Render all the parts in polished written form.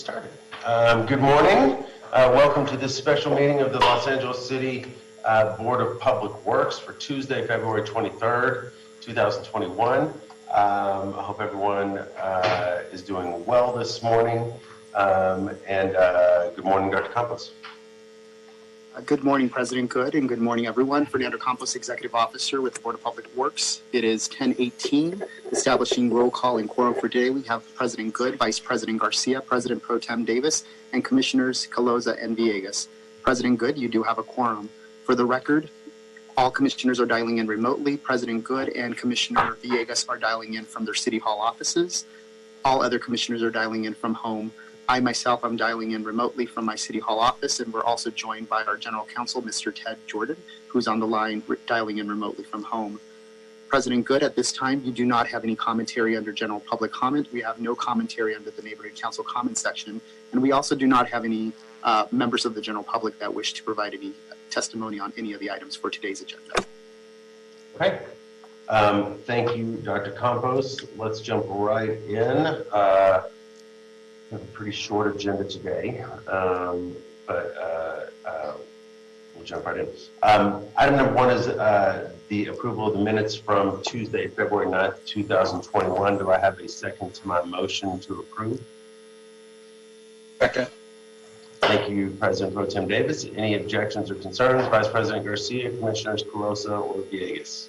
Started. Good morning. Welcome to this special meeting of the Los Angeles City Board of Public Works for Tuesday, February 23rd, 2021. I hope everyone is doing well this morning. Good morning, Dr. Campos. Good morning, President Good, and good morning, everyone. Fernando Campos, Executive Officer with the Board of Public Works. It is 10:18, establishing roll call and quorum for today. We have President Good, Vice President Garcia, President Pro Tem Davis, and Commissioners Caloza and Villegas. President Good, you do have a quorum. For the record, all commissioners are dialing in remotely. President Good and Commissioner Villegas are dialing in from their City Hall offices. All other commissioners are dialing in from home. I myself am dialing in remotely from my City Hall office, and we're also joined by our General Counsel, Mr. Ted Jordan, who's on the line dialing in remotely from home. President Good, at this time, you do not have any commentary under general public comment. We have no commentary under the Neighborhood Council comment section, and we also do not have any members of the general public that wish to provide any testimony on any of the items for today's agenda. Okay. Thank you, Dr. Campos. Let's jump right in. We have a pretty short agenda today, but we'll jump right in. Item number one is the approval of the minutes from Tuesday, February 9th, 2021. Do I have a second to my motion to approve? Second. Thank you, President Pro Tem Davis. Any objections or concerns? Vice President Garcia, Commissioners Caloza or Villegas?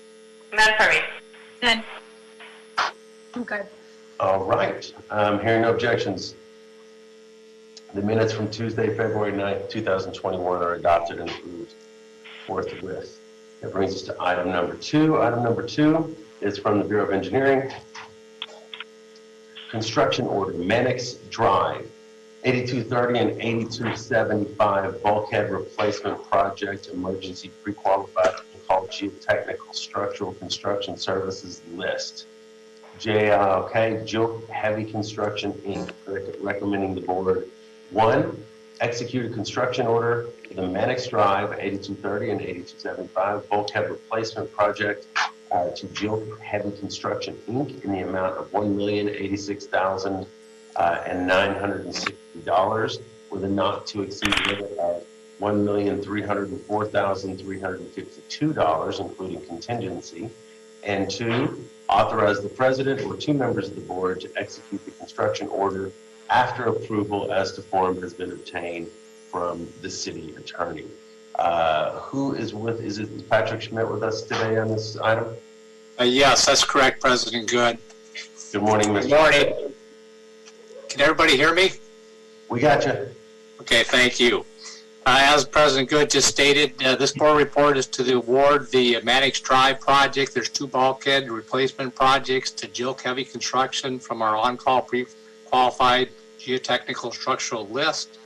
None for me. None. I'm good. All right. Hearing no objections, the minutes from Tuesday, February 9th, 2021 are adopted and approved forthwith. That brings us to item number two. Item number two is from the Bureau of Engineering. Construction order, Mannix Drive, 8230 and 8275 bulkhead replacement project, emergency pre-qualified called geotechnical structural construction services list. Jill Heavy Construction Inc. recommending the board: 1, execute a construction order for the Mannix Drive 8230 and 8275 bulkhead replacement project to Jill Heavy Construction Inc. in the amount of $1,086,960 with a not to exceed limit of $1,304,352, including contingency. And 2, authorize the president or 2 members of the board to execute the construction order after approval as to form has been obtained from the city attorney. Who is is Patrick Schmidt with us today on this item? Yes, that's correct, President Good. Good morning, Mr. Good morning. Can everybody hear me? We got you. Okay, thank you. As President Good just stated, this board report is to award the Mannix Drive project. There's 2 bulkhead replacement projects to Jill Heavy Construction from our on-call pre-qualified geotechnical structural list.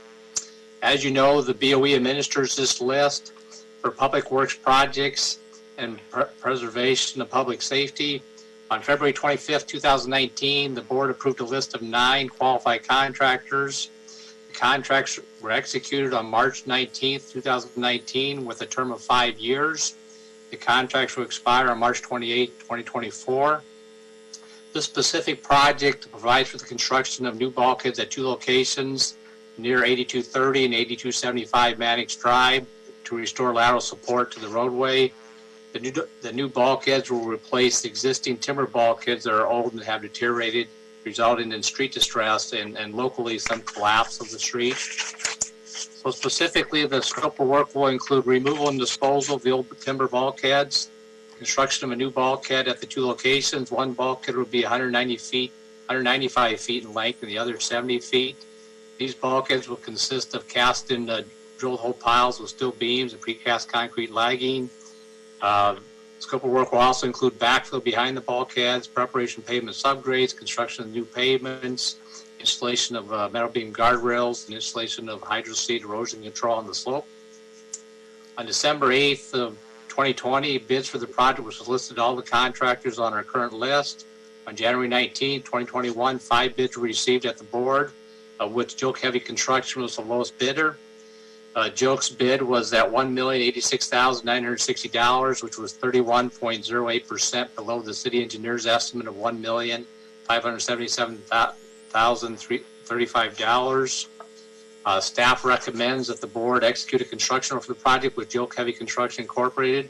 As you know, the BOE administers this list for public works projects and preservation of public safety. On February 25th, 2019, the board approved a list of 9 qualified contractors. The contracts were executed on March 19th, 2019 with a term of 5 years. The contracts will expire on March 28, 2024. This specific project provides for the construction of new bulkheads at 2 locations near 8230 and 8275 Mannix Drive to restore lateral support to the roadway. The new bulkheads will replace the existing timber bulkheads that are old and have deteriorated, resulting in street distress and locally some collapse of the street. So specifically, the scope of work will include removal and disposal of the old timber bulkheads, construction of a new bulkhead at the 2 locations. One bulkhead will be 195 feet in length and the other 70 feet. These bulkheads will consist of cast-in drill hole piles with steel beams and precast concrete lagging. Scope of work will also include backfill behind the bulkheads, preparation pavement subgrades, construction of new pavements, installation of metal beam guardrails, and installation of hydroseed erosion control on the slope. On December 8th of 2020, bids for the project was listed all the contractors on our current list. On January 19, 2021, 5 bids were received at the board, of which Joke Heavy Construction was the lowest bidder. Joke's bid was at $1,086,960, which was 31.08% below the city engineer's estimate of $1,577,300. $35. Staff recommends that the board execute a construction order for the project with Joke Heavy Construction Incorporated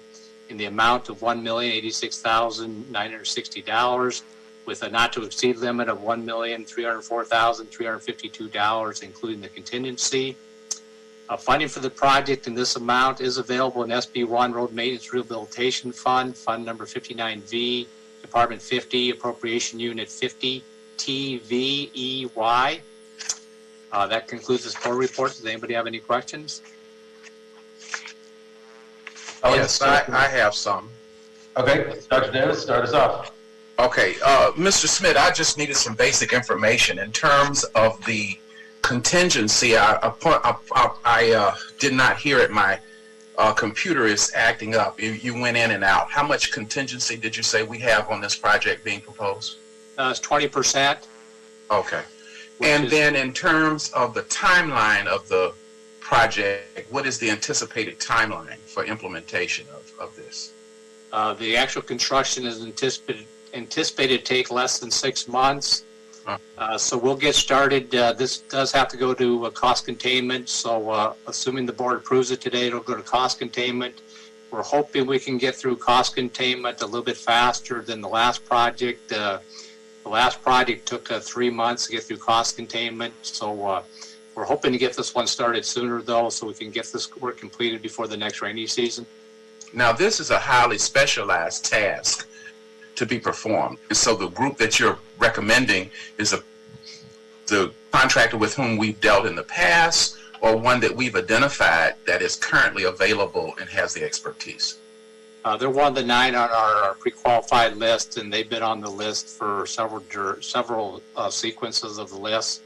in the amount of $1,086,960 with a not to exceed limit of $1,304,352, including the contingency. Funding for the project in this amount is available in SB1 Road Maintenance Rehabilitation Fund, Fund number 59V, Department 50, Appropriation Unit 50, TVEY. That concludes this board report. Does anybody have any questions? Yes, I have some. Okay, Dr. Davis, start us off. Okay, Mr. Smith, I just needed some basic information in terms of the contingency. I did not hear it. My computer is acting up. You went in and out. How much contingency did you say we have on this project being proposed? It's 20%. Okay. And then in terms of the timeline of the project, what is the anticipated timeline for implementation of this? The actual construction is anticipated to take less than 6 months. So we'll get started. This does have to go to cost containment. So assuming the board approves it today, it'll go to cost containment. We're hoping we can get through cost containment a little bit faster than the last project. The last project took 3 months to get through cost containment. So we're hoping to get this one started sooner, though, so we can get this work completed before the next rainy season. Now, this is a highly specialized task to be performed. And so the group that you're recommending is the contractor with whom we've dealt in the past, or one that we've identified that is currently available and has the expertise? They're one of the 9 on our pre-qualified list, and they've been on the list for several sequences of the list.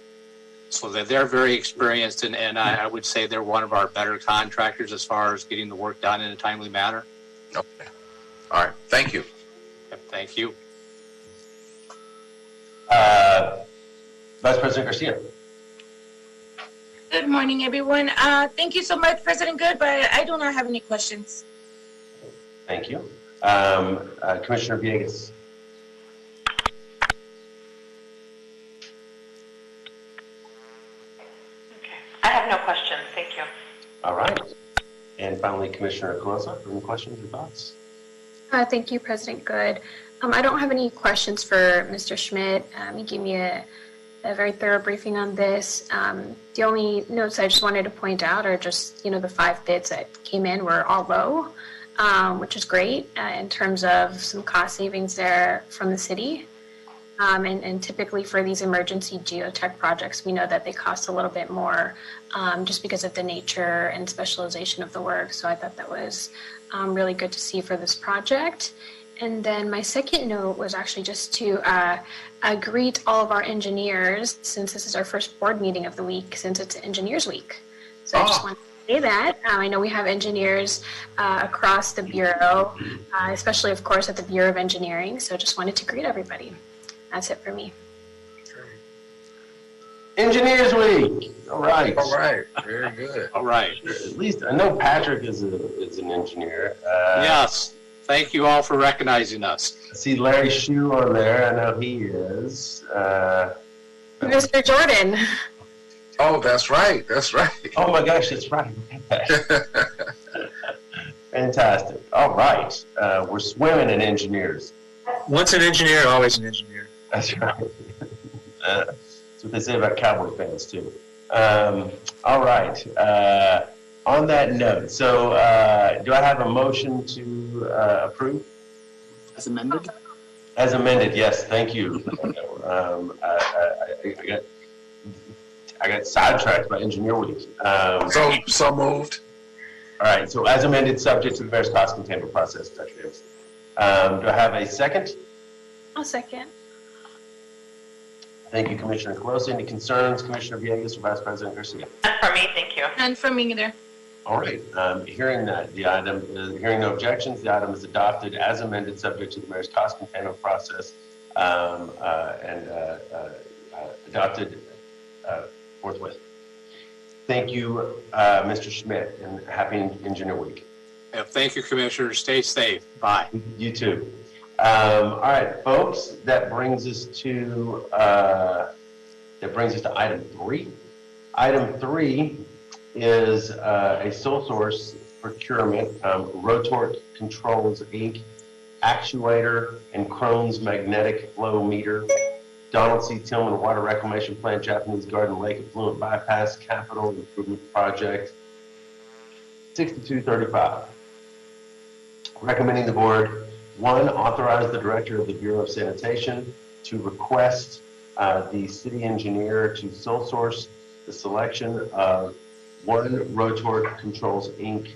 So they're very experienced, and I would say they're one of our better contractors as far as getting the work done in a timely manner. Okay. All right. Thank you. Yep, thank you. Vice President Garcia. Good morning, everyone. Thank you so much, President Good, but I do not have any questions. Thank you. Commissioner Villegas. I have no questions. Thank you. All right. And finally, Commissioner Carosa, any questions or thoughts? Thank you, President Good. I don't have any questions for Mr. Schmidt. He gave me a very thorough briefing on this. The only notes I just wanted to point out are just, the 5 bids that came in were all low, which is great in terms of some cost savings there from the city. And typically for these emergency geotech projects, we know that they cost a little bit more just because of the nature and specialization of the work. So I thought that was really good to see for this project. And then my second note was actually just to greet all of our engineers, since this is our first board meeting of the week, since it's Engineers Week. So I just wanted to say that. I know we have engineers across the Bureau, especially, of course, at the Bureau of Engineering. So just wanted to greet everybody. That's it for me. Engineers Week. All right. All right. Very good. All right. At least I know Patrick is an engineer. Yes. Thank you all for recognizing us. I see Larry Shue on there. I know he is. Mr. Jordan. Oh, that's right. That's right. Oh my gosh, that's right. Fantastic. All right. We're swimming in engineers. Once an engineer, always an engineer. That's right. That's what they say about Cowboy fans, too. All right. On that note, so do I have a motion to approve? As amended? As amended, yes. Thank you. I got sidetracked by Engineer Week. So moved. All right. So as amended, subject to the various cost containment process, Dr. Davis. Do I have a second? I'll second. Thank you, Commissioner Carosa. Any concerns, Commissioner Villegas or Vice President Garcia? None for me. Thank you. None from me either. All right. Hearing no objections, the item is adopted as amended, subject to the mayor's cost containment process, and adopted forthwith. Thank you, Mr. Schmidt, and happy Engineer Week. Thank you, Commissioner. Stay safe. Bye. You too. All right, folks, that brings us to That brings us to item 3. Item 3 is a sole source procurement, Rotork Controls Inc. actuator and Crohn's magnetic flow meter, Donald C. Tillman Water Reclamation Plant, Japanese Garden Lake Affluent Bypass Capital Improvement Project, 6235. Recommending the board, 1, authorize the director of the Bureau of Sanitation to request the city engineer to sole source the selection of 1 Rotork Controls Inc.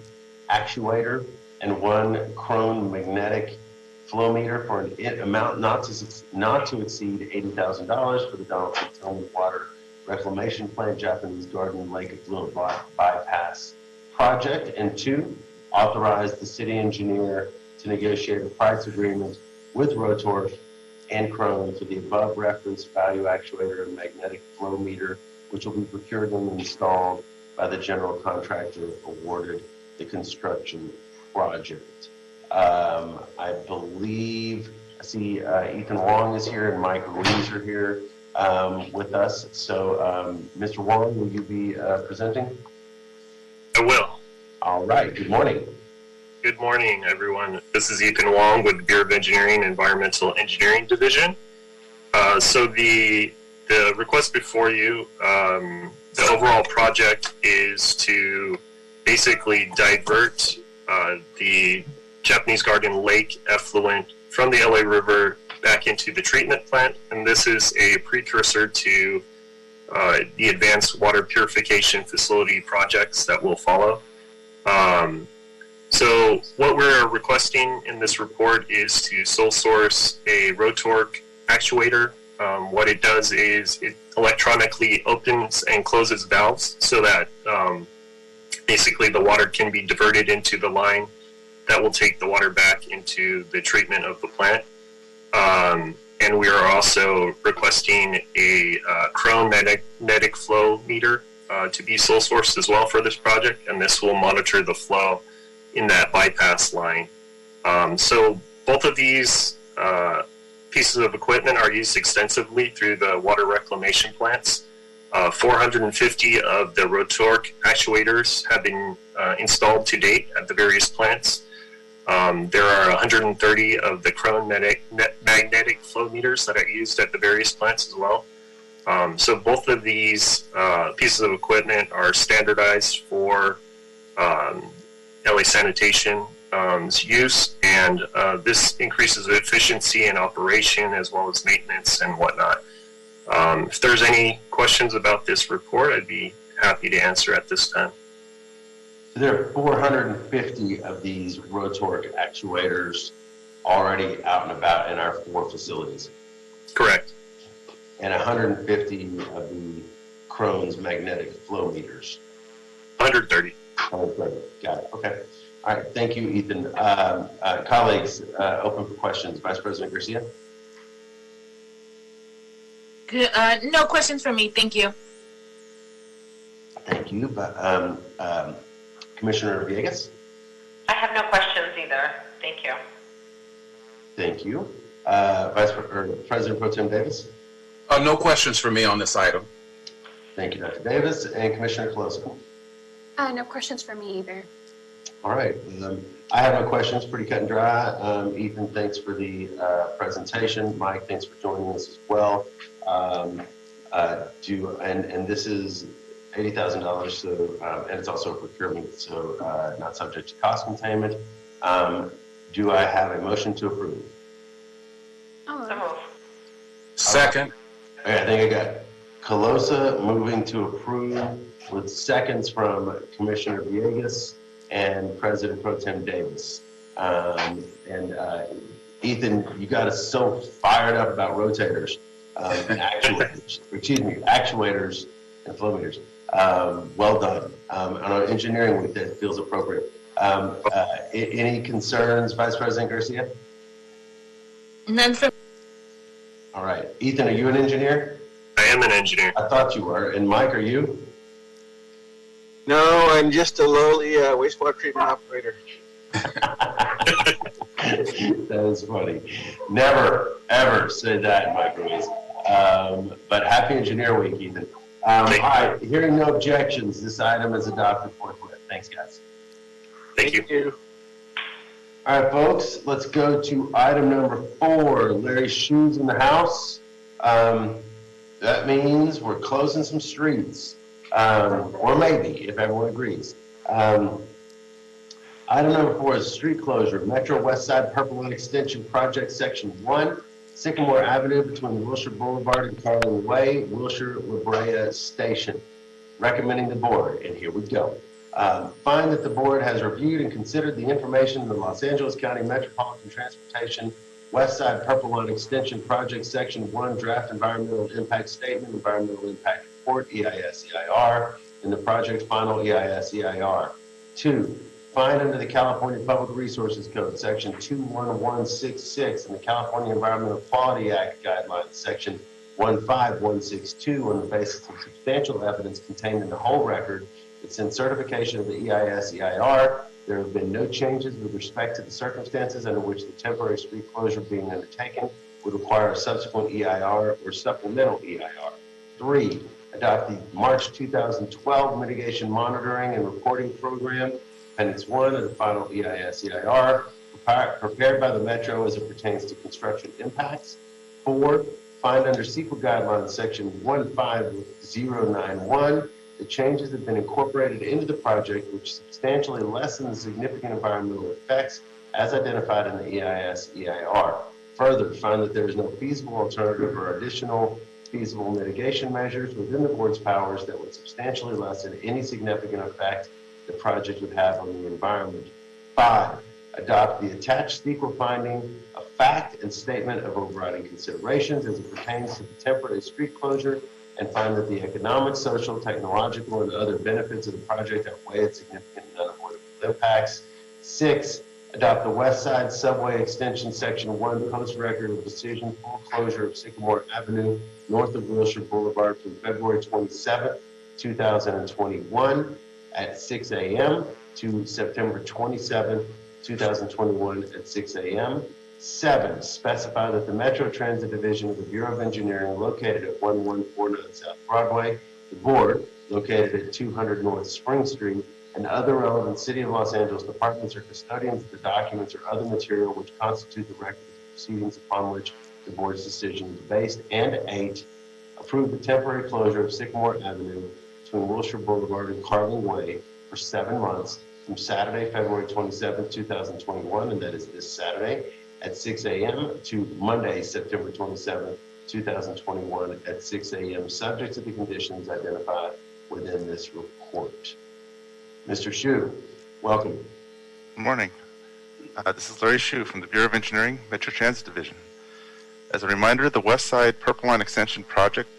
actuator and 1 Crohn magnetic flow meter for an amount not to exceed $80,000 for the Donald C. Tillman Water Reclamation Plant, Japanese Garden Lake Affluent Bypass Project. And 2, authorize the city engineer to negotiate a price agreement with Rotork and Crohn for the above referenced value actuator and magnetic flow meter, which will be procured and installed by the general contractor awarded the construction project. I believe, I see Ethan Wong is here and Mike Ruiz are here with us. So, Mr. Wong, will you be presenting? I will. All right, good morning. Good morning, everyone. This is Ethan Wong with the Bureau of Engineering Environmental Engineering Division. So the request before you, the overall project is to basically divert the Japanese Garden Lake effluent from the LA River back into the treatment plant, and this is a precursor to the advanced water purification facility projects that will follow. So what we're requesting in this report is to sole source a Rotork actuator. What it does is it electronically opens and closes valves so that basically the water can be diverted into the line that will take the water back into the treatment of the plant. And we are also requesting a Crohn magnetic flow meter to be sole sourced as well for this project, and this will monitor the flow in that bypass line. So both of these pieces of equipment are used extensively through the water reclamation plants. 450 of the Rotork actuators have been installed to date at the various plants. There are 130 of the Crohn magnetic flow meters that are used at the various plants as well. So both of these pieces of equipment are standardized for LA Sanitation use, and this increases the efficiency in operation as well as maintenance and whatnot. If there's any questions about this report, I'd be happy to answer at this time. There are 450 of these Rotork actuators already out and about in our 4 facilities. Correct. And 150 of the Crohn's magnetic flow meters. 130. 130. Got it. Okay. All right. Thank you, Ethan. Colleagues, open for questions. Vice President Garcia? Good. No questions for me. Thank you. Thank you. Commissioner Villegas? I have no questions either. Thank you. Thank you. President Pro Tem Davis? No questions for me on this item. Thank you, Dr. Davis. And Commissioner Coloso? No questions for me either. All right. I have no questions. Pretty cut and dry. Ethan, thanks for the presentation. Mike, thanks for joining us as well. And this is $80,000, so and it's also a procurement, so not subject to cost containment. Do I have a motion to approve? So Second. Okay, I think I got Colosa moving to approve with seconds from Commissioner Villegas and President Pro Tem Davis. Ethan, you got us so fired up about rotators, actuators and flow meters. Well done. On an engineering week, that feels appropriate. Any concerns, Vice President Garcia? None for. All right. Ethan, are you an engineer? I am an engineer. I thought you were. And Mike, are you? No, I'm just a lowly wastewater treatment operator. That is funny. Never, ever say that, Mike Ruiz. But happy Engineer Week, Ethan. All right, hearing no objections, this item is adopted forthwith. Thanks, guys. Thank you. All right, folks, let's go to item number 4. Larry Shoes in the house. That means we're closing some streets, or maybe, if everyone agrees. Item number 4 is street closure, Metro West Side Purple Line Extension Project Section 1, Sycamore Avenue between Wilshire Boulevard and Carlin Way, Wilshire La Brea Station. Recommending the board, and here we go. Find that the board has reviewed and considered the information in the Los Angeles County Metropolitan Transportation West Side Purple Line Extension Project Section 1 Draft Environmental Impact Statement, Environmental Impact Report, EIS-EIR, and the project final EIS-EIR. 2, find under the California Public Resources Code, Section 21166, and the California Environmental Quality Act Guidelines, Section 15162, on the basis of substantial evidence contained in the whole record, that since certification of the EIS-EIR, there have been no changes with respect to the circumstances under which the temporary street closure being undertaken would require a subsequent EIR or supplemental EIR. 3, adopt the March 2012 Mitigation Monitoring and Reporting Program, Appendix 1 of the final EIS-EIR, prepared by the Metro as it pertains to construction impacts. 4, find under CEQA Guidelines Section 15091, the changes have been incorporated into the project which substantially lessen the significant environmental effects as identified in the EIS-EIR. Further, find that there is no feasible alternative or additional feasible mitigation measures within the board's powers that would substantially lessen any significant effect the project would have on the environment. 5, adopt the attached CEQA finding of fact and statement of overriding considerations as it pertains to the temporary street closure, and find that the economic, social, technological, and other benefits of the project outweigh its significant and unavoidable impacts. 6, adopt the West Side Subway Extension Section 1 post-record of decision full closure of Sycamore Avenue north of Wilshire Boulevard from February 27, 2021 at 6 a.m. to September 27, 2021 at 6 a.m. 7, specify that the Metro Transit Division of the Bureau of Engineering located at 1149 South Broadway, the board located at 200 North Spring Street, and other relevant City of Los Angeles departments or custodians of the documents or other material which constitute the record of proceedings upon which the board's decision is based. And 8, approve the temporary closure of Sycamore Avenue between Wilshire Boulevard and Carlin Way for 7 months from Saturday, February 27, 2021, and that is this Saturday, at 6 a.m. to Monday, September 27, 2021 at 6 a.m. subject to the conditions identified within this report. Mr. Hsu, welcome. Good morning. This is Larry Hsu from the Bureau of Engineering, Metro Transit Division. As a reminder, the West Side Purple Line Extension Project,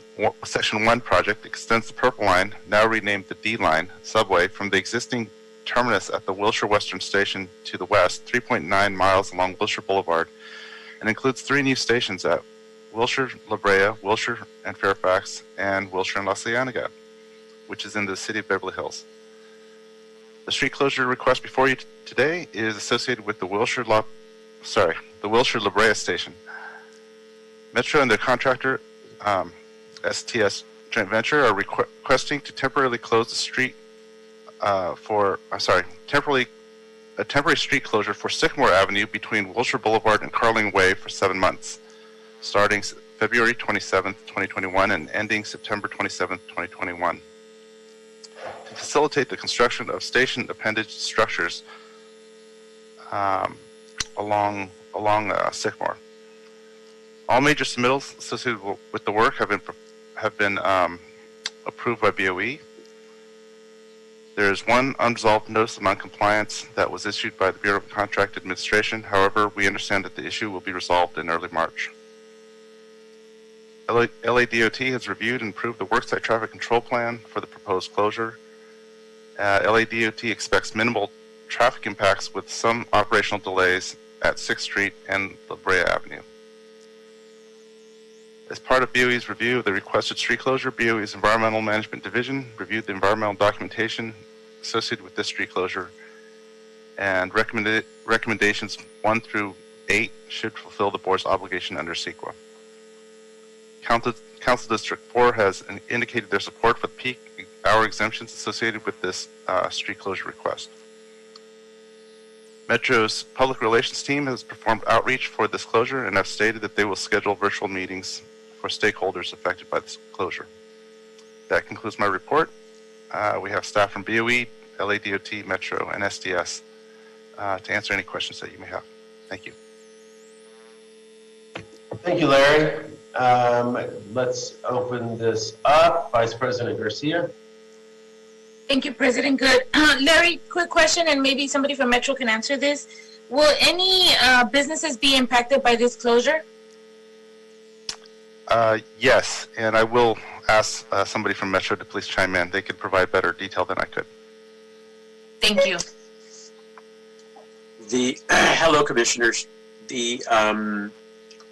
Section 1 project, extends the Purple Line, now renamed the D Line, subway from the existing terminus at the Wilshire Western Station to the west, 3.9 miles along Wilshire Boulevard, and includes 3 new stations at Wilshire, La Brea, Wilshire and Fairfax, and Wilshire and La Cienega, which is in the city of Beverly Hills. The street closure request before you today is associated with the Wilshire La Brea station. Metro and their contractor, STS joint venture, are requesting to temporarily close the street temporary street closure for Sycamore Avenue between Wilshire Boulevard and Carling Way for 7 months, starting February 27, 2021 and ending September 27, 2021. To facilitate the construction of station appendage structures along Sycamore. All major submittals associated with the work have been approved by BOE. There is one unresolved notice of noncompliance that was issued by the Bureau of Contract Administration. However, we understand that the issue will be resolved in early March. LADOT has reviewed and approved the worksite traffic control plan for the proposed closure. LADOT expects minimal traffic impacts with some operational delays at 6th Street and La Brea Avenue. As part of BOE's review of the requested street closure, BOE's Environmental Management Division reviewed the environmental documentation associated with this street closure, and recommendations 1 through 8 should fulfill the board's obligation under CEQA. Council District 4 has indicated their support for the peak hour exemptions associated with this street closure request. Metro's public relations team has performed outreach for this closure and have stated that they will schedule virtual meetings for stakeholders affected by this closure. That concludes my report. We have staff from BOE, LADOT, Metro, and SDS to answer any questions that you may have. Thank you. Thank you, Larry. Let's open this up. Vice President Garcia. Thank you, President Good. Larry, quick question, and maybe somebody from Metro can answer this. Will any businesses be impacted by this closure? Yes, and I will ask somebody from Metro to please chime in. They could provide better detail than I could. Thank you. Hello, Commissioners. The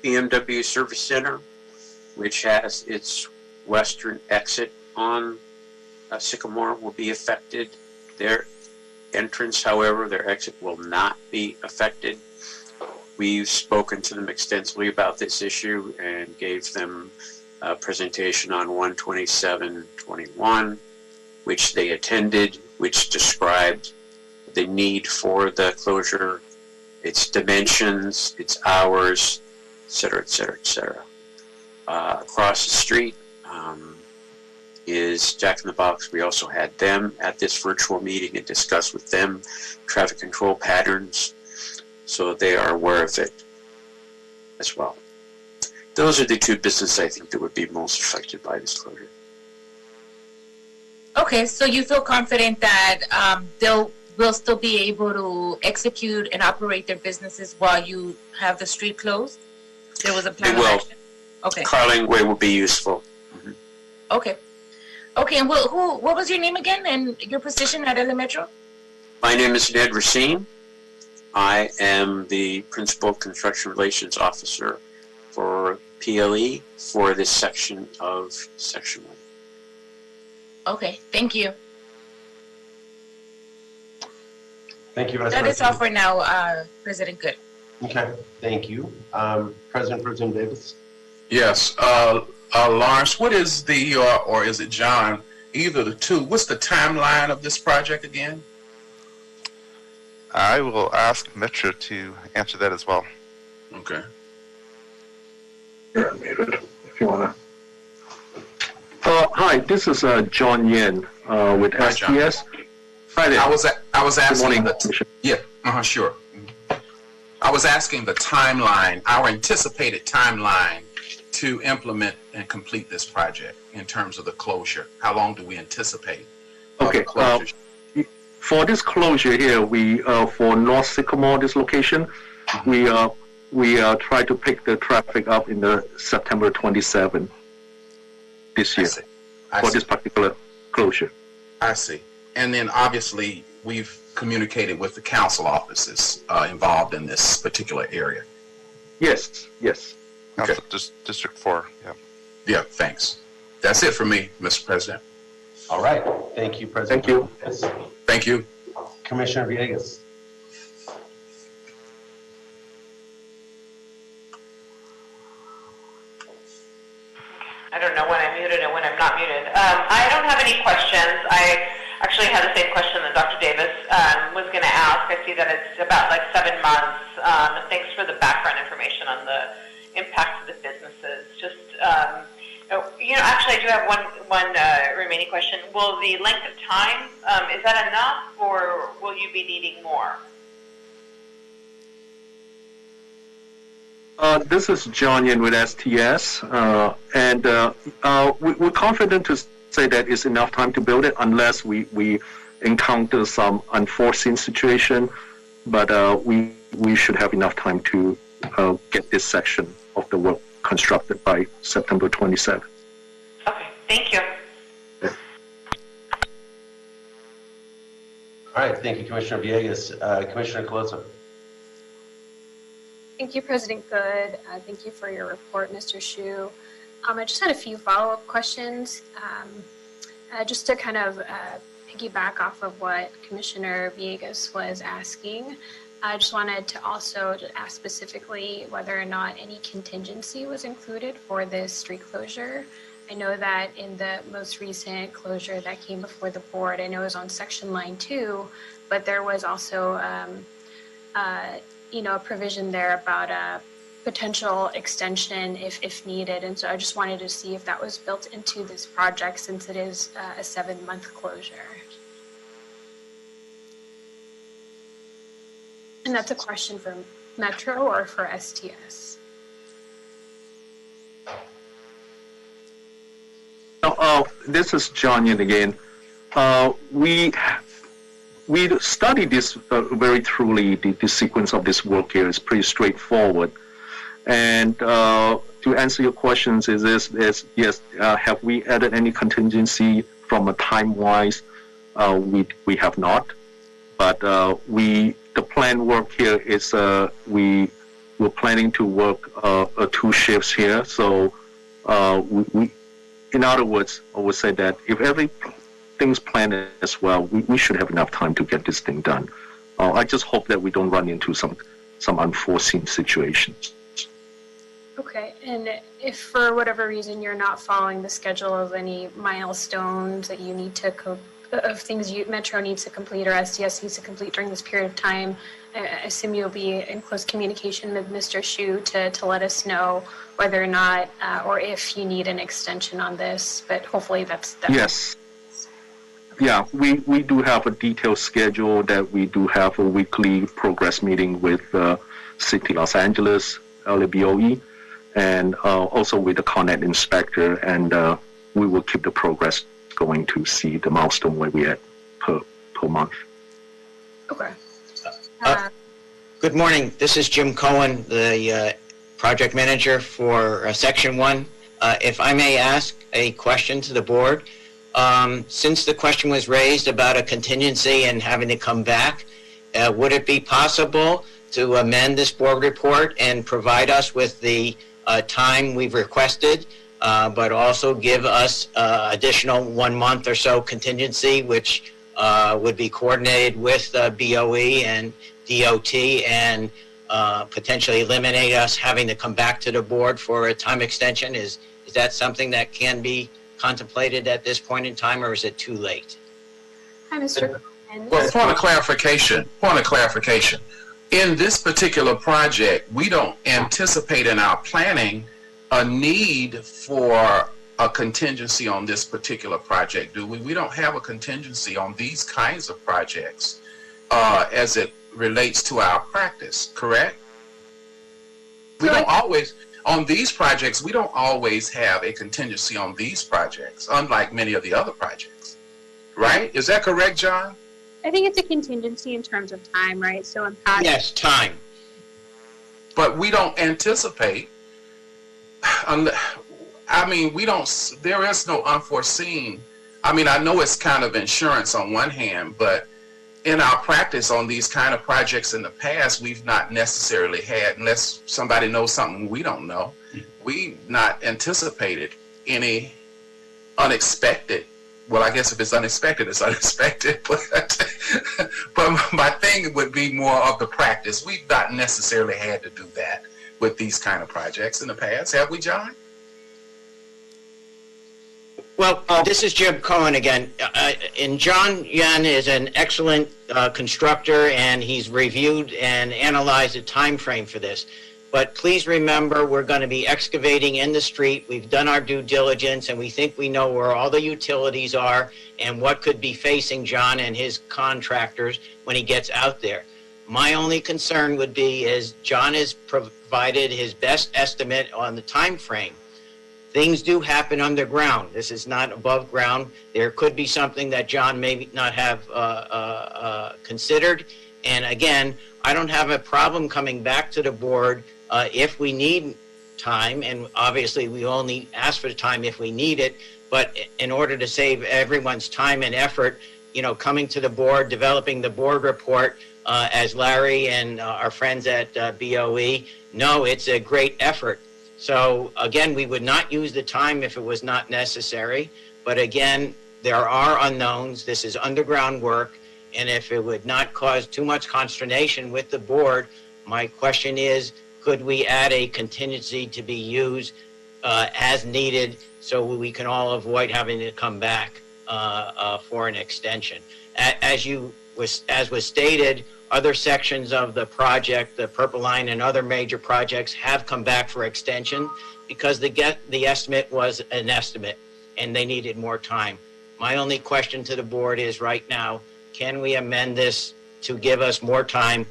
BPW Service Center, which has its western exit on Sycamore, will be affected. Their entrance, however, their exit will not be affected. We've spoken to them extensively about this issue and gave them a presentation on 1/27/21, which they attended, which described the need for the closure, its dimensions, its hours, et cetera, et cetera, et cetera. Across the street is Jack in the Box. We also had them at this virtual meeting and discussed with them traffic control patterns, so they are aware of it as well. Those are the two businesses I think that would be most affected by this closure. Okay, so you feel confident that will still be able to execute and operate their businesses while you have the street closed? There was a plan of action? Okay. Carling Way will be useful. Mm-hmm. Okay. Okay, and what was your name again and your position at LA Metro? My name is Ned Racine. I am the Principal Construction Relations Officer for PLE for this section of Section 1. Okay, thank you. Thank you, Vice That is President. all for now, President Good. Okay, thank you. President Pro Tem Davis. Yes, Lawrence, what is the, or is it John, either the two, what's the timeline of this project again? I will ask Metro to answer that as well. Okay. You're unmuted if you want to. Hi, this is John Yen with Hi, SDS. Hi there. I was asking sure. I was asking the timeline, our anticipated timeline to implement and complete this project in terms of the closure. How long do we anticipate? Okay. For this closure here, we for North Sycamore, this location, we try to pick the traffic up in the September 27 this year for this particular closure. I see. And then obviously we've communicated with the council offices involved in this particular area. Yes, yes. Okay. District 4, yeah. Yeah, thanks. That's it for me, Mr. President. All right. Thank you, President. Thank you. Thank you. Commissioner Villegas. I don't know when I'm muted and when I'm not muted. I don't have any questions. I actually had the same question that Dr. Davis was going to ask. I see that it's about like 7 months. Thanks for the background information on the impact of the businesses. Just, actually I do have one remaining question. Will the length of time, is that enough or will you be needing more? This is John Yen with STS, and we're confident to say that it's enough time to build it unless we encounter some unforeseen situation, but we should have enough time to get this section of the work constructed by September 27th. Okay, thank you. All right, thank you, Commissioner Villegas. Commissioner Coloso. Thank you, President Good. Thank you for your report, Mr. Hsu. I just had a few follow-up questions, just to kind of piggyback off of what Commissioner Villegas was asking. I just wanted to also ask specifically whether or not any contingency was included for this street closure. I know that in the most recent closure that came before the board, I know it was on section line 2, but there was also, a provision there about a potential extension if needed. And so I just wanted to see if that was built into this project since it is a 7-month closure. And that's a question for Metro or for STS? This is John Yin again. We studied this very thoroughly. The sequence of this work here is pretty straightforward. And to answer your questions, yes, have we added any contingency from a time-wise? We have not. But the planned work here is we're planning to work 2 shifts here. So we in other words, I would say that if everything's planned as well, we should have enough time to get this thing done. I just hope that we don't run into some unforeseen situations. Okay, and if for whatever reason you're not following the schedule of any milestones that you need to of things Metro needs to complete or STS needs to complete during this period of time, I assume you'll be in close communication with Mr. Hsu to let us know whether or not or if you need an extension on this. But hopefully that's yes. Yeah, we do have a detailed schedule that we do have a weekly progress meeting with City Los Angeles, LABOE, and also with the Connect inspector, and we will keep the progress going to see the milestone where we at per month. Okay. Good morning. This is Jim Cohen, the project manager for Section 1. If I may ask a question to the board, since the question was raised about a contingency and having to come back, would it be possible to amend this board report and provide us with the time we've requested, but also give us additional 1 month or so contingency, which would be coordinated with BOE and DOT and potentially eliminate us having to come back to the board for a time extension? Is that something that can be contemplated at this point in time, or is it too late? Hi, Mr. Well, point of clarification. In this particular project, we don't anticipate in our planning a need for a contingency on this particular project, do we? We don't have a contingency on these kinds of projects as it relates to our practice, correct? We don't always, on these projects, we don't always have a contingency on these projects, unlike many of the other projects, right? Is that correct, John? I think it's a contingency in terms of time, right? So in past. Yes, time. But we don't anticipate, we don't, there is no unforeseen, I know it's kind of insurance on one hand, but in our practice on these kind of projects in the past, we've not necessarily had, unless somebody knows something we don't know, we've not anticipated any unexpected. Well, I guess if it's unexpected, it's unexpected. But my thing would be more of the practice. We've not necessarily had to do that with these kind of projects in the past. Have we, John? Well, this is Jim Cohen again. And John Yan is an excellent constructor, and he's reviewed and analyzed the time frame for this. But please remember, we're going to be excavating in the street. We've done our due diligence, and we think we know where all the utilities are and what could be facing John and his contractors when he gets out there. My only concern would be is John has provided his best estimate on the time frame. Things do happen underground. This is not above ground. There could be something that John may not have considered. And again, I don't have a problem coming back to the board if we need time. And obviously, we only ask for the time if we need it. But in order to save everyone's time and effort, coming to the board, developing the board report, as Larry and our friends at BOE know, it's a great effort. So again, we would not use the time if it was not necessary. But again, there are unknowns. This is underground work. And if it would not cause too much consternation with the board, my question is, could we add a contingency to be used as needed so we can all avoid having to come back for an extension? As was stated, other sections of the project, the Purple Line and other major projects have come back for extension because the estimate was an estimate and they needed more time. My only question to the board is right now, can we amend this to give us more time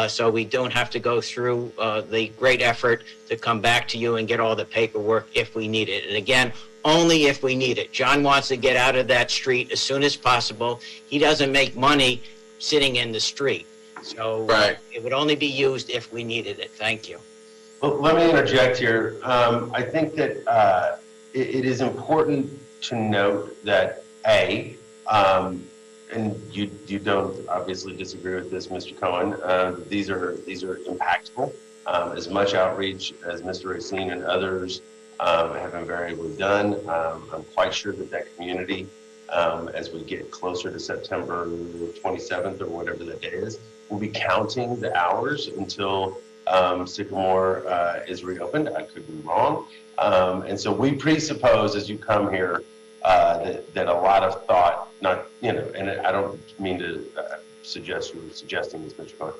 so we don't have to go through the great effort to come back to you and get all the paperwork if we need it? And again, only if we need it. John wants to get out of that street as soon as possible. He doesn't make money sitting in the street. So it would only be used if we needed it. Thank you. Well, let me interject here. I think that it is important to note that and you don't obviously disagree with this, Mr. Cohen. These are impactful. As much outreach as Mr. Racine and others have invariably done. I'm quite sure that community, as we get closer to September 27th or whatever that day is, will be counting the hours until Sycamore is reopened. I could be wrong. And so we presuppose as you come here that a lot of thought, not, and I don't mean to suggest you're suggesting this, Mr. Cohen,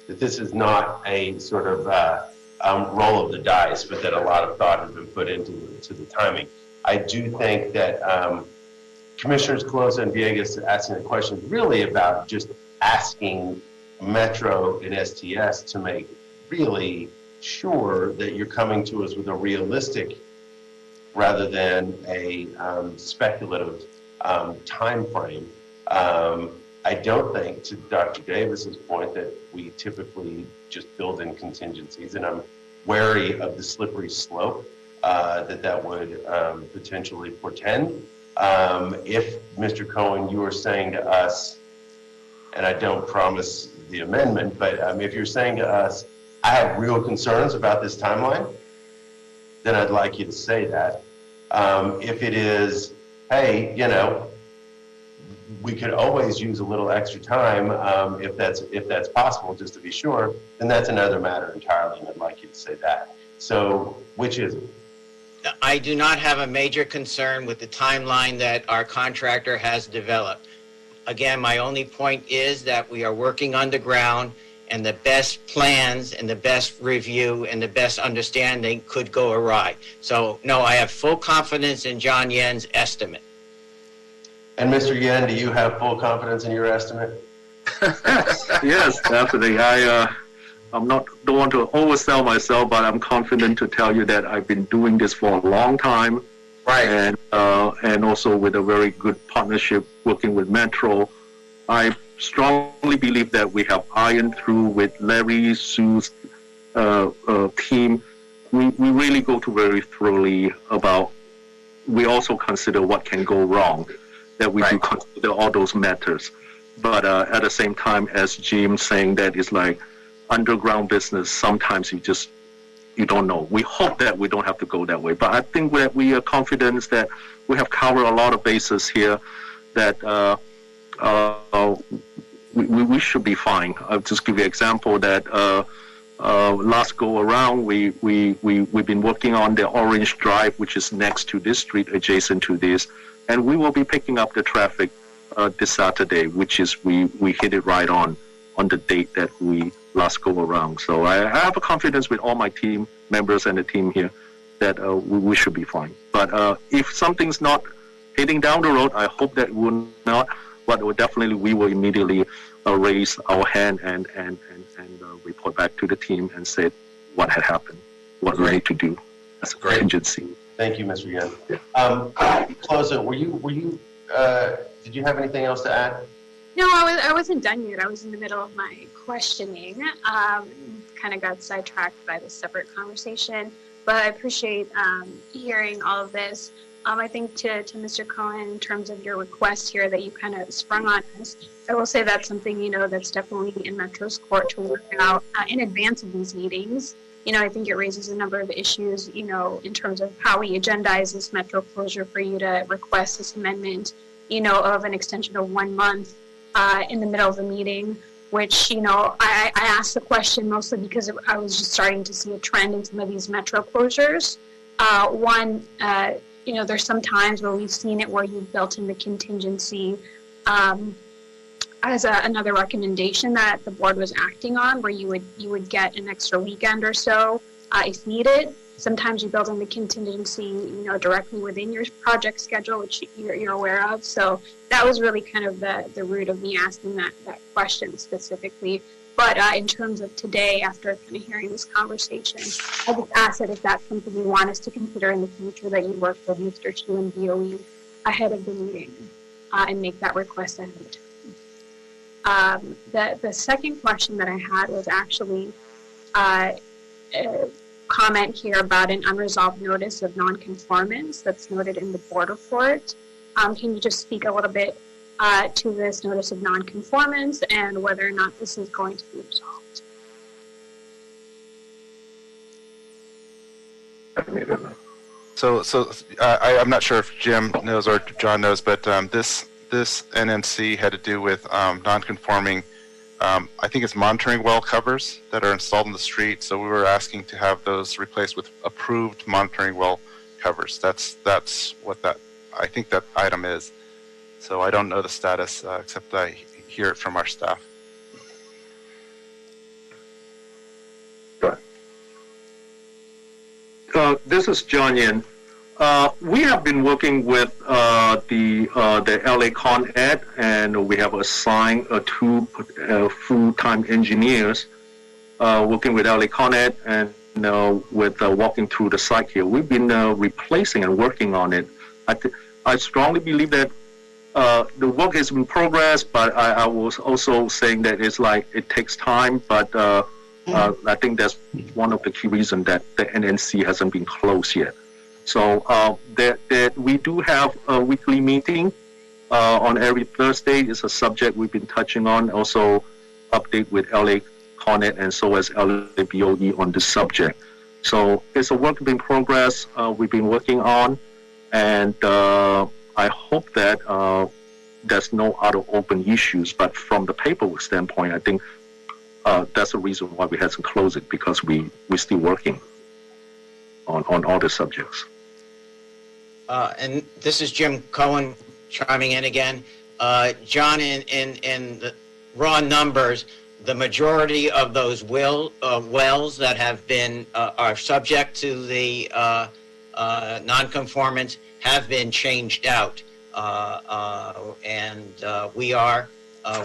that this is not a sort of roll of the dice, but that a lot of thought has been put into the timing. I do think that Commissioners Colosa and Villegas asking the question really about just asking Metro and STS to make really sure that you're coming to us with a realistic rather than a speculative time frame. I don't think, to Dr. Davis's point, that we typically just build in contingencies, and I'm wary of the slippery slope that would potentially portend. If, Mr. Cohen, you are saying to us, and I don't promise the amendment, but if you're saying to us, I have real concerns about this timeline, then I'd like you to say that. If it is, hey, we could always use a little extra time if that's possible, just to be sure, then that's another matter entirely, and I'd like you to say that. So, which is it? I do not have a major concern with the timeline that our contractor has developed. Again, my only point is that we are working underground, and the best plans and the best review and the best understanding could go awry. So, no, I have full confidence in John Yen's estimate. And Mr. Yen, do you have full confidence in your estimate? Yes, definitely. Don't want to oversell myself, but I'm confident to tell you that I've been doing this for a long time. Right. And also with a very good partnership working with Metro. I strongly believe that we have ironed through with Larry, Sue's team. We really go to very thoroughly about, we also consider what can go wrong, that we do consider all those matters. But at the same time, as Jim saying, that is like underground business, sometimes you don't know. We hope that we don't have to go that way. But I think that we are confident that we have covered a lot of bases here, that we should be fine. I'll just give you an example that last go around, we've been working on the Orange Drive, which is next to this street, adjacent to this, and we will be picking up the traffic this Saturday, which is we hit it right on the date that we last go around. So I have a confidence with all my team members and the team here that we should be fine. But if something's not heading down the road, I hope that will not. But definitely we will immediately raise our hand and report back to the team and say what had happened, what we need to do as a contingency. Thank you, Mr. Yen. Closa, did you have anything else to add? No, I wasn't done yet. I was in the middle of my questioning. Kind of got sidetracked by this separate conversation, but I appreciate hearing all of this. I think to Mr. Cohen, in terms of your request here that you kind of sprung on us, I will say that's something, that's definitely in Metro's court to work out in advance of these meetings. I think it raises a number of issues, in terms of how we agendize this Metro closure for you to request this amendment, of an extension of 1 month. in the middle of the meeting, which, I asked the question mostly because I was just starting to see a trend in some of these metro closures. One, there's some times where we've seen it where you've built in the contingency as another recommendation that the board was acting on, where you would get an extra weekend or so if needed. Sometimes you build in the contingency, directly within your project schedule, which you're aware of. So that was really kind of the root of me asking that question specifically. But in terms of today, after kind of hearing this conversation, I just asked that if that's something you want us to consider in the future, that you work with Mr. Chu and DOE ahead of the meeting and make that request ahead of time. The second question that I had was actually a comment here about an unresolved notice of nonconformance that's noted in the board report. Can you just speak a little bit to this notice of nonconformance and whether or not this is going to be resolved? So I'm not sure if Jim knows or John knows, but this NNC had to do with non-conforming, I think it's monitoring well covers that are installed in the street. So we were asking to have those replaced with approved monitoring well covers. That's what I think that item is. So I don't know the status except I hear it from our staff. This is John Yin. We have been working with the LA Con Ed, and we have assigned two full-time engineers working with LA Con Ed and with walking through the site here. We've been replacing and working on it. I strongly believe that the work is in progress, but I was also saying that it takes time, but I think that's one of the key reasons that the NNC hasn't been closed yet. So that we do have a weekly meeting on every Thursday. It's a subject we've been touching on. Also update with LA Con Ed and so as LA BOE on this subject. So it's a work in progress we've been working on, and I hope that there's no other open issues. But from the paperwork standpoint, I think that's the reason why we hasn't closed it, because we're still working on all the subjects. And this is Jim Cohen chiming in again. John, in the raw numbers, the majority of those wells that have been are subject to the nonconformance have been changed out, and we are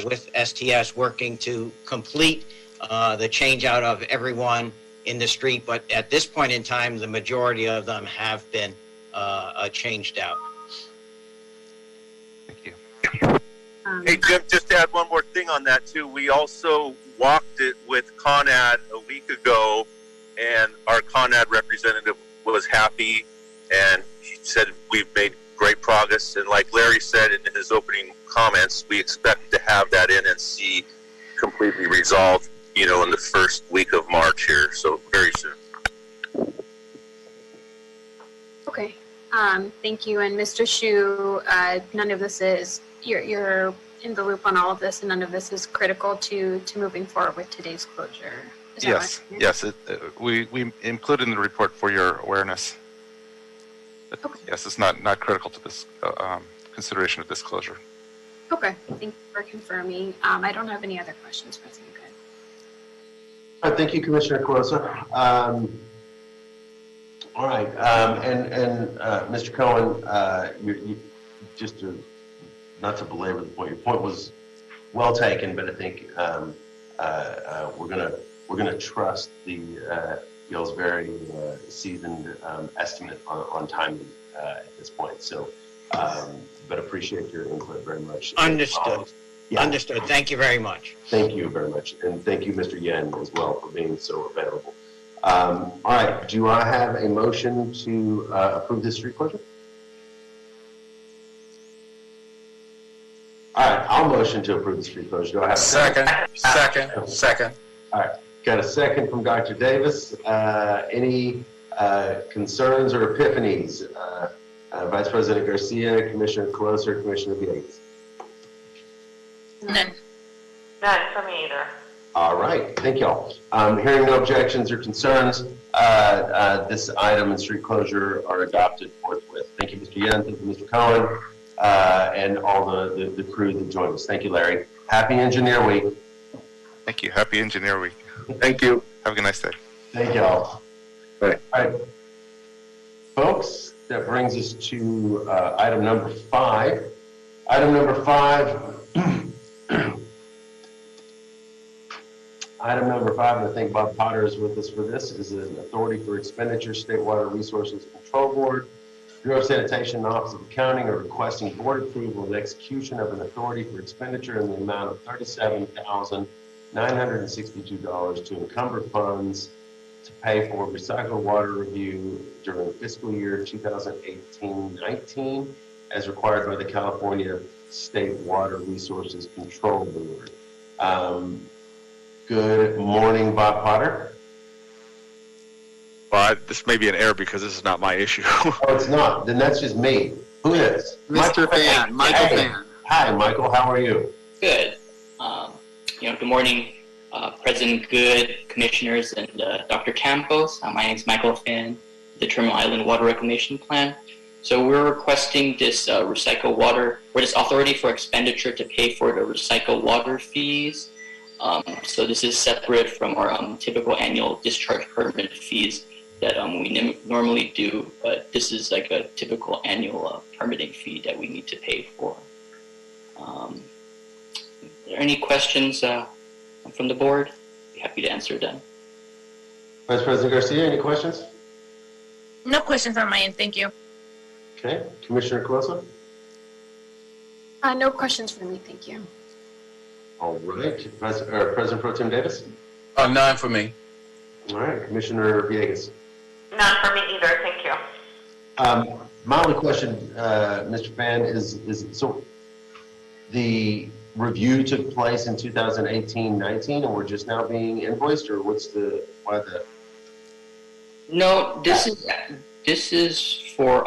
with STS working to complete the change out of everyone in the street. But at this point in time, the majority of them have been changed out. Thank you. Hey, Jim, just to add one more thing on that, too. We also walked it with ConAd a week ago, and our ConAd representative was happy, and he said we've made great progress. And like Larry said in his opening comments, we expect to have that NNC completely resolved, in the first week of March here, so very soon. Okay. Thank you. And Mr. Shu, none of this is, you're in the loop on all of this, and none of this is critical to moving forward with today's closure. Is Yes, yes. We included in the report for your awareness. But okay. Yes, it's not critical to this consideration of this closure. Okay. Thank you for confirming. I don't have any other questions, President. Good. All right, thank you, Commissioner Closa. All right, and Mr. Cohen, you just not to belabor the point. Your point was well taken, but I think we're gonna trust y'all's very seasoned estimate on timing at this point. So, but appreciate your input very much. Understood. Yeah. Understood. Thank you very much. Thank you very much, and thank you, Mr. Yen, as well, for being so available. All right, do I have a motion to approve this street closure? All right, I'll motion to approve the street closure. Do I have a second? Second. All right, got a second from Dr. Davis. Any concerns or epiphanies? Vice President Garcia, Commissioner Closer, Commissioner Yates. None. None for me either. All right, thank y'all. Hearing no objections or concerns, this item and street closure are adopted forthwith. Thank you, Mr. Yen, thank you, Mr. Cohen, and all the crew that joined us. Thank you, Larry. Happy Engineer Week. Thank you. Happy Engineer Week. Thank you. Have a good nice day. Thank y'all. Right. All right, folks, that brings us to item number 5. Item number 5. Item number 5, and I think Bob Potter is with us for this, is an authority for expenditure. State Water Resources Control Board, Bureau of Sanitation, and Office of Accounting are requesting board approval and execution of an authority for expenditure in the amount of $37,962 to encumber funds to pay for recycled water review during fiscal year 2018-19 as required by the California State Water Resources Control Board. Good morning, Bob Potter. Well, this may be an error because this is not my issue. Oh, it's not. Then that's just me. Who is? Mr. Fan, Michael Fan. Hi, Michael. How are you? Good. Good morning, President Good, Commissioners, and Dr. Campos. My name is Michael Fan, the Terminal Island Water Reclamation Plan. So we're requesting this recycled water, or this authority for expenditure to pay for the recycled water fees. So this is separate from our typical annual discharge permit fees that we normally do, but this is like a typical annual permitting fee that we need to pay for. Are there any questions from the board? I'd be happy to answer them. Vice President Garcia, any questions? No questions on my end, thank you. Okay, Commissioner Coloso? No questions for me, thank you. All right, President Pro Tem Davis? None for me. All right, Commissioner Villegas? None for me either, thank you. My only question, Mr. Fan, is so the review took place in 2018-19 and we're just now being invoiced, or why the? No, this is for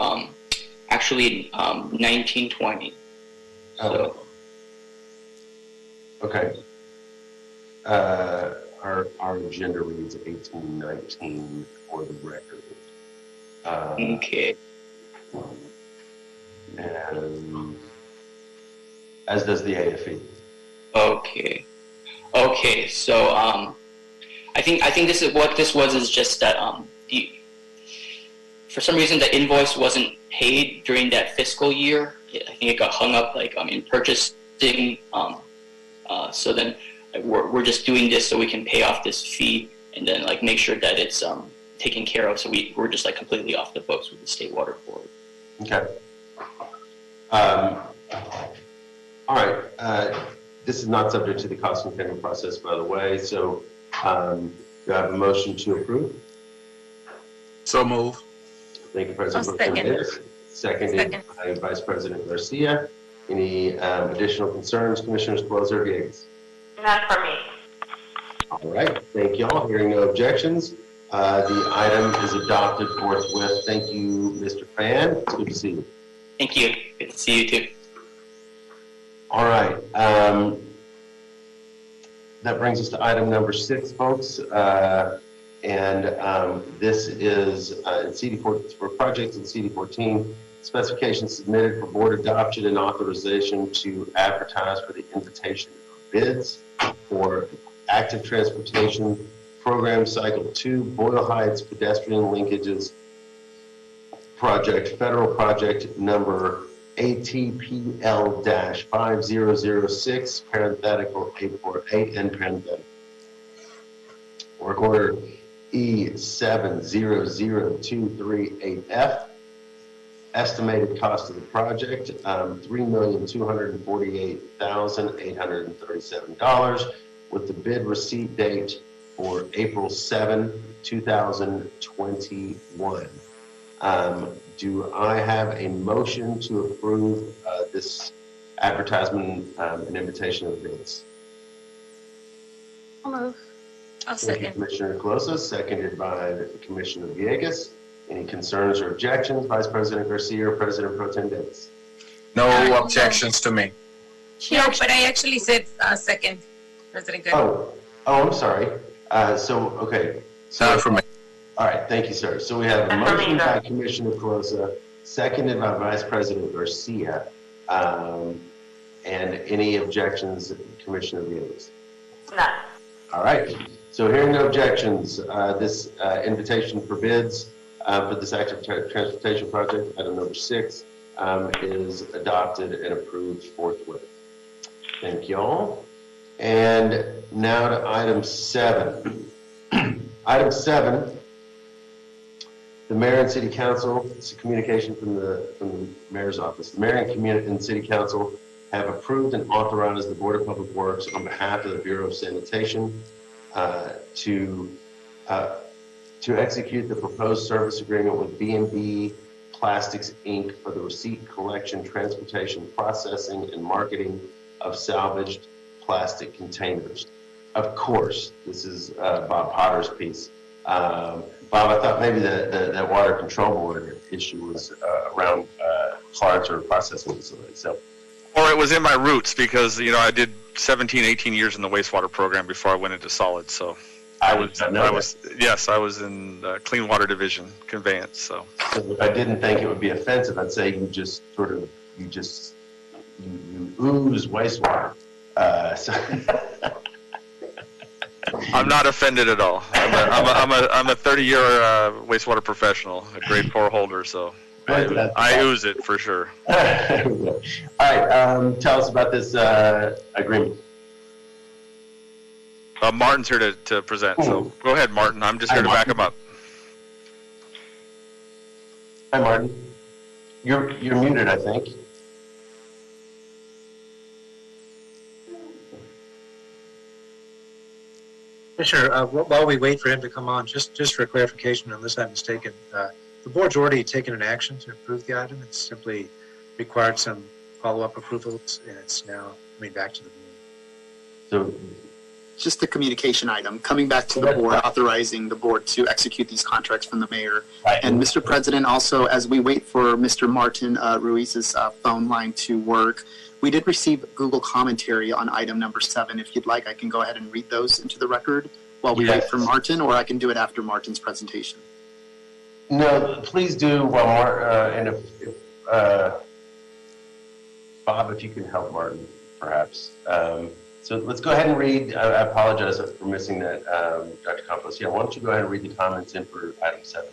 actually 1920. So. Okay. Our agenda reads 18-19 for the record. Okay. And as does the AFE. Okay. So I think this is what this was is just that for some reason the invoice wasn't paid during that fiscal year. I think it got hung up in purchasing. So then we're just doing this so we can pay off this fee and then make sure that it's taken care of. So we're just completely off the books with the State Water Board. Okay. All right. This is not subject to the cost containment process, by the way. So do I have a motion to approve? So move. Thank you, President Davis. Seconded by Vice President Garcia. Any additional concerns, Commissioners Closer, Villegas? None for me. All right, thank you all. Hearing no objections, the item is adopted forthwith. Thank you, Mr. Fan. It's good to see you. Thank you. Good to see you too. All right. That brings us to item number 6, folks. This is in CD4 for projects in CD14. Specifications submitted for board adoption and authorization to advertise for the invitation of bids for active transportation program cycle 2 Boyle Heights pedestrian linkages project, federal project number ATPL-5006, parenthetical 848, end parenthetical. Work order E700238F. Estimated cost of the project, $3,248,837, with the bid receipt date for April 7, 2021. Do I have a motion to approve this advertisement and invitation of bids? I'll move. I'll Thank you, second. Commissioner Coloso, seconded by Commissioner Villegas. Any concerns or objections, Vice President Garcia or President Pro Tem Davis? No objections to me. No, but I actually said second, President Good. Oh, I'm sorry. Okay. Not for me. All right, thank you, sir. So we have a motion by Commissioner Perosa, seconded by Vice President Garcia. And any objections, Commissioner Villegas? None. All right. So hearing no objections, this invitation for bids for this active transportation project, item number 6, is adopted and approved forthwith. Thank you all. And now to item 7. Item 7, the mayor and city council, it's a communication from the mayor's office. The mayor and city council have approved and authorized the Board of Public Works on behalf of the Bureau of Sanitation to execute the proposed service agreement with B&B Plastics, Inc. for the receipt, collection, transportation, processing, and marketing of salvaged plastic containers. Of course, this is Bob Potter's piece. Bob, I thought maybe the water control board issue was around Clark's or processing facility. So, or it was in my roots because I did 17, 18 years in the wastewater program before I went into solids. So I was in the clean water division conveyance. So if I didn't think it would be offensive, I'd say you just ooze wastewater. I'm not offended at all. I'm a 30-year wastewater professional, a grade 4 holder, so I ooze it for sure. All right, tell us about this agreement. Martin's here to present, so go ahead, Martin. I'm just here to back him up. Hi, Martin. You're muted, I think. Commissioner, while we wait for him to come on, just for clarification, unless I'm mistaken, the board's already taken an action to approve the item. It's simply required some follow-up approvals, and it's now coming back to the board. So, just the communication item, coming back to the board, authorizing the board to execute these contracts from the mayor. And Mr. President, also, as we wait for Mr. Martin Ruiz's phone line to work, we did receive Google commentary on item number 7. If you'd like, I can go ahead and read those into the record while we wait for Martin, or I can do it after Martin's presentation. No, please do while and if Bob, if you can help Martin, perhaps. So let's go ahead and read. I apologize for missing that, Dr. Campos. Yeah, why don't you go ahead and read the comments in for item 7.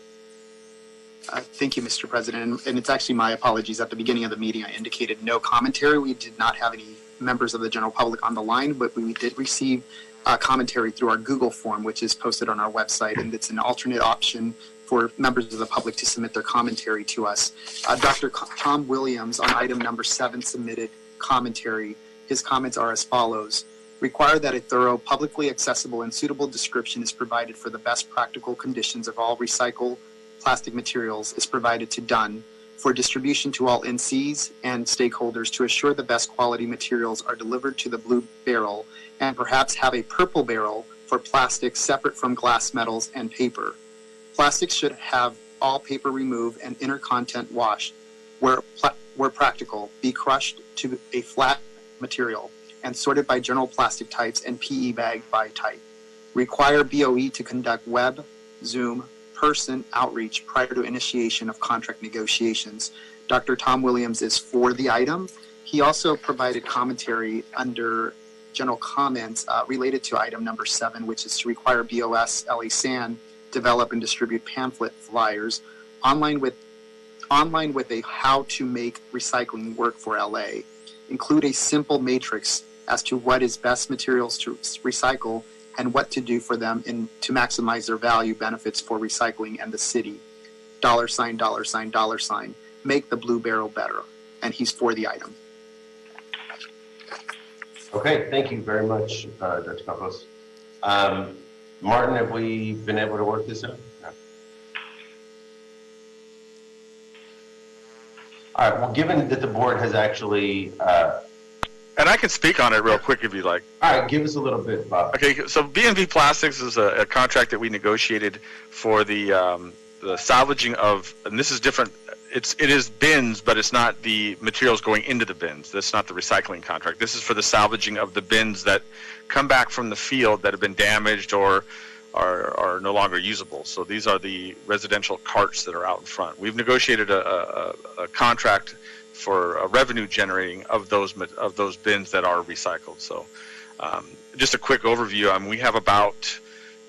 Thank you, Mr. President. And it's actually my apologies. At the beginning of the meeting, I indicated no commentary. We did not have any members of the general public on the line, but we did receive commentary through our Google form, which is posted on our website, and it's an alternate option for members of the public to submit their commentary to us. Dr. Tom Williams on item number 7 submitted commentary. His comments are as follows. Require that a thorough, publicly accessible, and suitable description is provided for the best practical conditions of all recycled plastic materials is provided to Dunn for distribution to all NCs and stakeholders to assure the best quality materials are delivered to the blue barrel and perhaps have a purple barrel for plastics separate from glass, metals, and paper. Plastics should have all paper removed and inner content washed. Where practical, be crushed to a flat material and sorted by general plastic types and PE bag by type. Require BOE to conduct web, Zoom, person outreach prior to initiation of contract negotiations. Dr. Tom Williams is for the item. He also provided commentary under general comments related to item number 7, which is to require BOS LA San develop and distribute pamphlet flyers online with a how to make recycling work for LA. Include a simple matrix as to what is best materials to recycle and what to do for them to maximize their value benefits for recycling and the city. $, $, make the blue barrel better. And he's for the item. Okay, thank you very much, Dr. Campos. Martin, have we been able to work this out? No. All right, well, given that the board has actually and I can speak on it real quick if you like. All right, give us a little bit, Bob. Okay, so B&B Plastics is a contract that we negotiated for the salvaging of, and this is different. It is bins, but it's not the materials going into the bins. That's not the recycling contract. This is for the salvaging of the bins that come back from the field that have been damaged or are no longer usable. So these are the residential carts that are out in front. We've negotiated a contract for a revenue generating of those bins that are recycled. So just a quick overview. We have about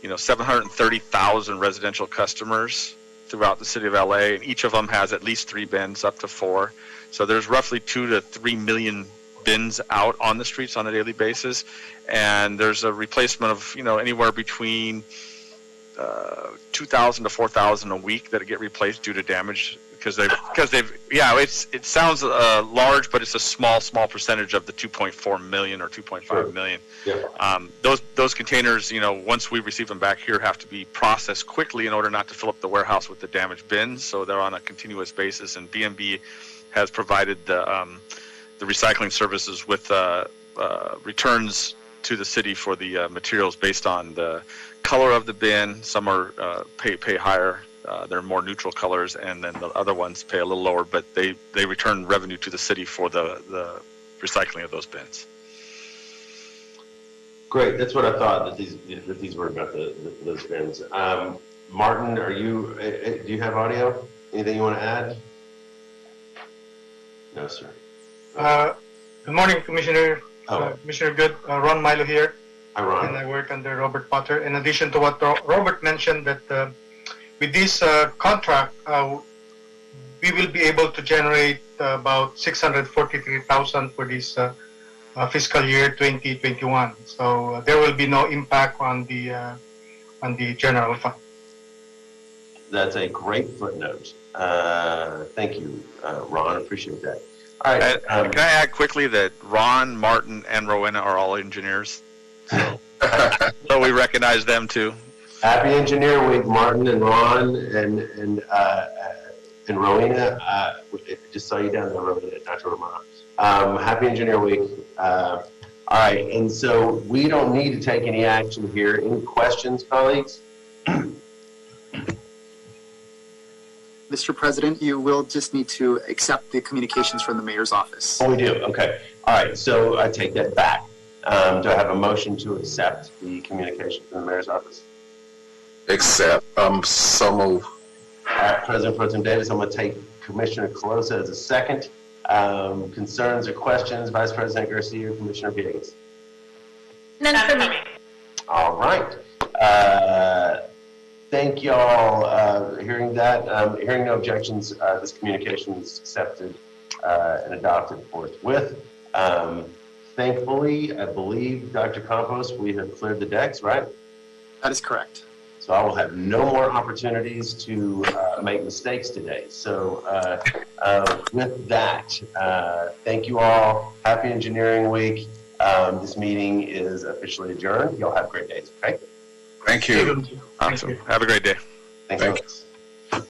730,000 residential customers throughout the city of LA, and each of them has at least 3 bins, up to 4. So there's roughly 2 to 3 million bins out on the streets on a daily basis, and there's a replacement of anywhere between 2,000 to 4,000 a week that get replaced due to damage because they've it sounds large, but it's a small percentage of the 2.4 million or 2.5 million. Yeah. Those containers, once we receive them back here, have to be processed quickly in order not to fill up the warehouse with the damaged bins. So they're on a continuous basis, and BMB has provided the recycling services with returns to the city for the materials based on the color of the bin. Some are pay higher. They're more neutral colors, and then the other ones pay a little lower, but they return revenue to the city for the recycling of those bins. Great, that's what I thought, that these were about those bins. Martin, do you have audio? Anything you want to add? No, sir. Good morning, Commissioner. Commissioner Good. Ron Milo here. Hi, Ron. And I work under Robert Potter. In addition to what Robert mentioned, that with this contract, we will be able to generate about 643,000 for this fiscal year 2021. So there will be no impact on the general fund. That's a great footnote. Thank you, Ron. Appreciate that. All right. Can I add quickly that Ron, Martin, and Rowena are all engineers? So, so we recognize them too. Happy Engineer Week, Martin and Ron and Rowena. Just saw you down there, Rowena, Dr. Romano. Happy Engineer Week. All right, and so we don't need to take any action here. Any questions, colleagues? Mr. President, you will just need to accept the communications from the mayor's office. Oh, we do? Okay. All right, so I take that back. Do I have a motion to accept the communication from the mayor's office? Accept. So moved. All right, President Pro Tem Davis, I'm going to take Commissioner Colosa as a second. Concerns or questions, Vice President Garcia, Commissioner Villegas? None for me. All right. Thank you all. Hearing that, hearing no objections, this communication is accepted and adopted forthwith. Thankfully, I believe, Dr. Campos, we have cleared the decks, right? That is correct. So I will have no more opportunities to make mistakes today. So with that, thank you all. Happy Engineering Week. This meeting is officially adjourned. Y'all have great days, okay? Thank you. Awesome. Have a great day. Thanks.